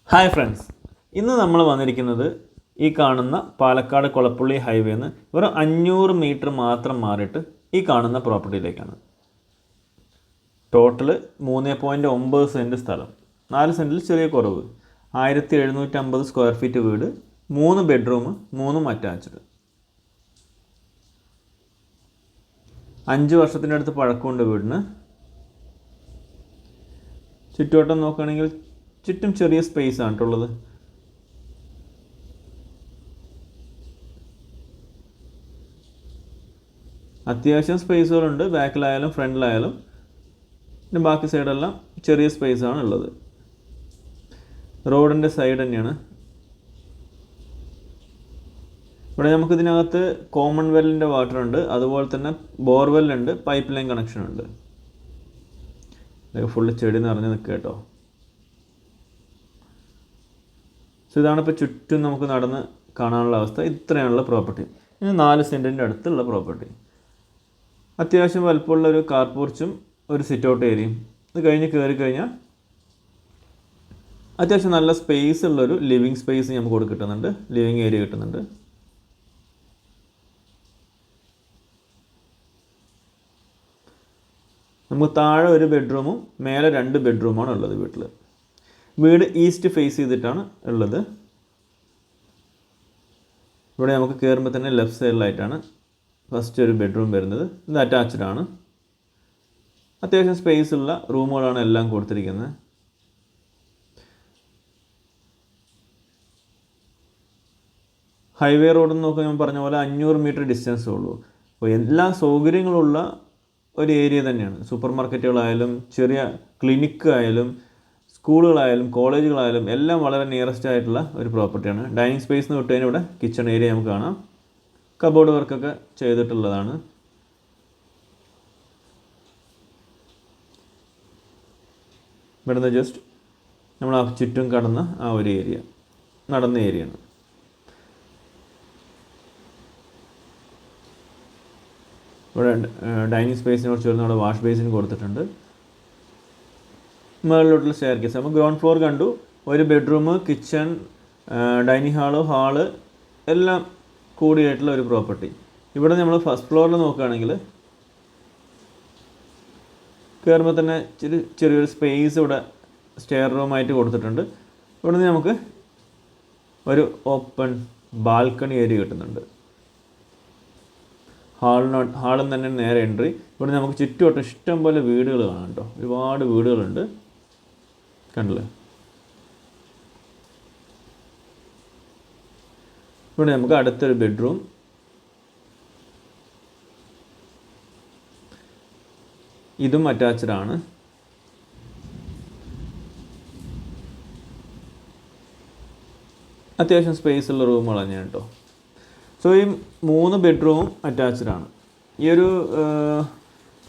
Hi friends, ഇന്ന് നമ്മൾ വന്നിരിക്കുന്നത് ഈ കാണുന്ന പാലക്കാട് കൊളപ്പുള്ളി ഹൈവേന്ന് വെറും 500 മീറ്റർ മാത്രം മാറിയിട്ട് ഈ കാണുന്ന പ്രോപ്പർട്ടിയിലേക്കാണ്. ടോട്ടൽ 3.9 സെൻറ്റ് സ്ഥലം, 4 സെൻറ്റിൽ ചെറിയ കുറവ്, 1750 സ്ക്വയർ ഫീറ്റ് വീട്, 3 ബെഡ്റൂം, 3 അറ്റാച്ച്ഡ്. 5 വർഷത്തിൻ്റെ അടുത്ത് പഴക്കമുണ്ട് വീടിന്. ചുറ്റുവട്ടം നോക്കുകയാണെങ്കിൽ ചുറ്റും ചെറിയ സ്പേസ് ആണ് ഉള്ളത്. അത്യാവശ്യം സ്പേസുകളുണ്ട്, ബാക്കിലായാലും ഫ്രണ്ടിലായാലും. പിന്നെ ബാക്കി സൈഡെല്ലാം ചെറിയ സ്പേസാണ് ഉള്ളത്. റോഡിൻ്റെ സൈഡ് തന്നെയാണ്. ഇവിടെ നമുക്കിതിനകത്ത് കോമൺ വെല്ലിൻ്റെ വാട്ടർ ഉണ്ട്, അതുപോലെ തന്നെ ബോർവെല്ലുണ്ട്, പൈപ്പ് ലൈൻ കണക്ഷൻ ഉണ്ട്. ഇതൊക്കെ ഫുള്ള് ചെടി നിറഞ്ഞ് നിൽക്കുക കേട്ടോ. സോ ഇതാണിപ്പോൾ ചുറ്റും നമുക്ക് നടന്ന് കാണാനുള്ള അവസ്ഥ. ഇത്രയാണുള്ള പ്രോപ്പർട്ടി. ഇത് 4 സെൻറ്റിൻ്റെ അടുത്തുള്ള പ്രോപ്പർട്ടി. അത്യാവശ്യം വലുപ്പമുള്ള ഒരു കാർ പോർച്ചും ഒരു സിറ്റ് ഔട്ട് ഏരിയയും. ഇത് കഴിഞ്ഞ് കയറി കഴിഞ്ഞാൽ അത്യാവശ്യം നല്ല സ്പേസ് ഉള്ളൊരു ലിവിങ് സ്പേസ് നമുക്ക് കൂടെ കിട്ടുന്നുണ്ട്, ലിവിങ് ഏരിയ കിട്ടുന്നുണ്ട്. നമുക്ക് താഴെ ഒരു ബെഡ്റൂമും മേലെ 2 ബെഡ്റൂമാണ് ഉള്ളത് വീട്ടിൽ. വീട് ഈസ്റ്റ് ഫേസ് ചെയ്തിട്ടാണ് ഉള്ളത്. ഇവിടെ നമുക്ക് കയറുമ്പോൾ തന്നെ ലെഫ്റ്റ് സൈഡിലായിട്ടാണ് ഫസ്റ്റ് ഒരു ബെഡ്റൂം വരുന്നത്. ഇത് അറ്റാച്ച്ഡ് ആണ്. അത്യാവശ്യം സ്പേസ് ഉള്ള റൂമുകളാണ് എല്ലാം കൊടുത്തിരിക്കുന്നത്. ഹൈവേ റോഡ് നോക്കുക, ഞാൻ പറഞ്ഞ പോലെ 500 മീറ്റർ ഡിസ്റ്റൻസേ ഉള്ളൂ. അപ്പോൾ എല്ലാ സൗകര്യങ്ങളുള്ള ഒരു ഏരിയ തന്നെയാണ്. സൂപ്പർ മാർക്കറ്റുകളായാലും ചെറിയ ക്ലിനിക്ക് ആയാലും സ്കൂളുകളായാലും കോളേജുകളായാലും എല്ലാം വളരെ നിയറസ്റ്റ് ആയിട്ടുള്ള ഒരു പ്രോപ്പർട്ടിയാണ്. ഡൈനിങ് സ്പേസ് എന്ന് വിട്ടുകഴിഞ്ഞാൽ ഇവിടെ കിച്ചൺ ഏരിയ നമുക്ക് കാണാം. കബോർഡ് വർക്കൊക്കെ ചെയ്തിട്ടുള്ളതാണ്. ഇവിടുന്ന് ജസ്റ്റ് നമ്മൾ ആ ചുറ്റും കടന്ന ആ ഒരു ഏരിയ, നടന്ന ഏരിയയാണ്. ഇവിടെ ഡൈനിങ് സ്പേസിനോട് ചേർന്ന് അവിടെ വാഷ് ബേസിൻ കൊടുത്തിട്ടുണ്ട്. മുകളിലോട്ടുള്ള സ്റ്റെയർ കേസ്. അപ്പോൾ ഗ്രൗണ്ട് ഫ്ലോർ കണ്ടു. ഒരു ബെഡ്റൂം, കിച്ചൺ, ഡൈനിങ് ഹാള് എല്ലാം കൂടിയായിട്ടുള്ള ഒരു പ്രോപ്പർട്ടി. ഇവിടെ നമ്മൾ ഫസ്റ്റ് ഫ്ലോറിൽ നോക്കുകയാണെങ്കിൽ കയറുമ്പോൾ തന്നെ ചെറിയൊരു സ്പേസ് ഇവിടെ സ്റ്റെയർ റൂമായിട്ട് കൊടുത്തിട്ടുണ്ട്. ഇവിടെ നിന്ന് നമുക്ക് ഒരു ഓപ്പൺ ബാൽക്കണി ഏരിയ കിട്ടുന്നുണ്ട്. ഹാളിൽ തന്നെ നേരെ എൻട്രി. ഇവിടെ നമുക്ക് ചുറ്റുവട്ടം ഇഷ്ടം പോലെ വീടുകൾ കാണാം കേട്ടോ. ഒരുപാട് വീടുകളുണ്ട്, കണ്ടില്ലേ. ഇവിടെ നമുക്ക് അടുത്തൊരു ബെഡ്റൂം. ഇതും അറ്റാച്ച്ഡ് ആണ്. അത്യാവശ്യം സ്പേസ് ഉള്ള റൂമുകൾ തന്നെയാണ് കേട്ടോ. സോ ഈ 3 ബെഡ്റൂമും അറ്റാച്ച്ഡ് ആണ്. ഈ ഒരു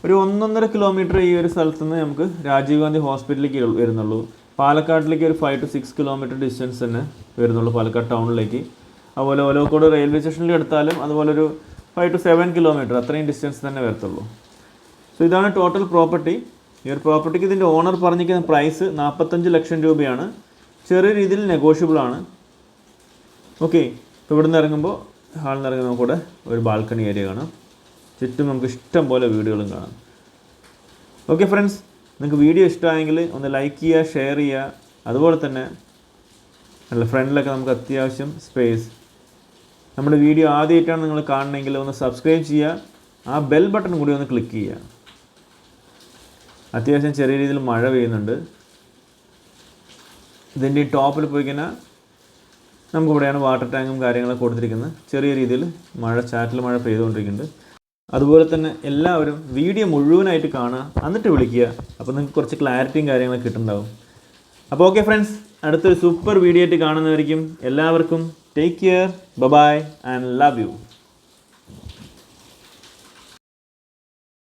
1.5 കിലോമീറ്റർ ഈ ഒരു സ്ഥലത്ത് നിന്ന് നമുക്ക് രാജീവ് ഗാന്ധി ഹോസ്പിറ്റലിലേക്ക് വരുന്നുള്ളൂ. പാലക്കാട്ടിലേക്ക് ഒരു 5 to 6 കിലോമീറ്റർ ഡിസ്റ്റൻസ് തന്നെ വരുന്നുള്ളൂ, പാലക്കാട് ടൗണിലേക്ക്. അതുപോലെ ഒലവക്കോട് റെയിൽവേ സ്റ്റേഷനിൽ എടുത്താലും അതുപോലെ ഒരു 5 to 7 കിലോമീറ്റർ അത്രയും ഡിസ്റ്റൻസ് തന്നെ വരത്തുള്ളൂ. സോ ഇതാണ് ടോട്ടൽ പ്രോപ്പർട്ടി. ഈ ഒരു പ്രോപ്പർട്ടിക്ക് ഇതിൻ്റെ ഓണർ പറഞ്ഞിരിക്കുന്ന പ്രൈസ് 45 ലക്ഷം രൂപയാണ്. ചെറിയ രീതിയിൽ നെഗോഷ്യബിൾ ആണ്. ഓക്കെ, ഇപ്പോൾ ഇവിടെ നിന്ന് ഇറങ്ങുമ്പോൾ ഹാളിൽ നിന്ന് ഇറങ്ങുമ്പോൾ കൂടെ ഒരു ബാൽക്കണി ഏരിയ കാണാം. ചുറ്റും നമുക്ക് ഇഷ്ടം പോലെ വീടുകളും കാണാം. ഓക്കെ ഫ്രണ്ട്സ്, നിങ്ങൾക്ക് വീഡിയോ ഇഷ്ടമായെങ്കിൽ ഒന്ന് ലൈക്ക് ചെയ്യുക, ഷെയർ ചെയ്യുക. അതുപോലെ തന്നെ നല്ല ഫ്രണ്ടിലൊക്കെ നമുക്ക് അത്യാവശ്യം സ്പേസ്. നമ്മുടെ വീഡിയോ ആദ്യമായിട്ടാണ് നിങ്ങൾ കാണണമെങ്കിൽ ഒന്ന് സബ്സ്ക്രൈബ് ചെയ്യുക. ആ ബെൽ ബട്ടൺ കൂടി ഒന്ന് ക്ലിക്ക് ചെയ്യുക. അത്യാവശ്യം ചെറിയ രീതിയിൽ മഴ പെയ്യുന്നുണ്ട്. ഇതിൻ്റെ ഈ ടോപ്പിൽ പോയി കഴിഞ്ഞാൽ നമുക്കിവിടെയാണ് വാട്ടർ ടാങ്കും കാര്യങ്ങളൊക്കെ കൊടുത്തിരിക്കുന്നത്. ചെറിയ രീതിയിൽ ചാറ്റൽ മഴ പെയ്തുകൊണ്ടിരിക്കുന്നുണ്ട്. അതുപോലെ തന്നെ എല്ലാവരും വീഡിയോ മുഴുവനായിട്ട് കാണുക, എന്നിട്ട് വിളിക്കുക. അപ്പോൾ നിങ്ങൾക്ക് കുറച്ച് ക്ലാരിറ്റിയും കാര്യങ്ങളൊക്കെ കിട്ടുന്നുണ്ടാവും. അപ്പോൾ ഓക്കെ ഫ്രണ്ട്സ്, അടുത്തൊരു സൂപ്പർ വീഡിയോ ആയിട്ട് കാണുന്നവരിക്കും എല്ലാവർക്കും take care, bye and love U.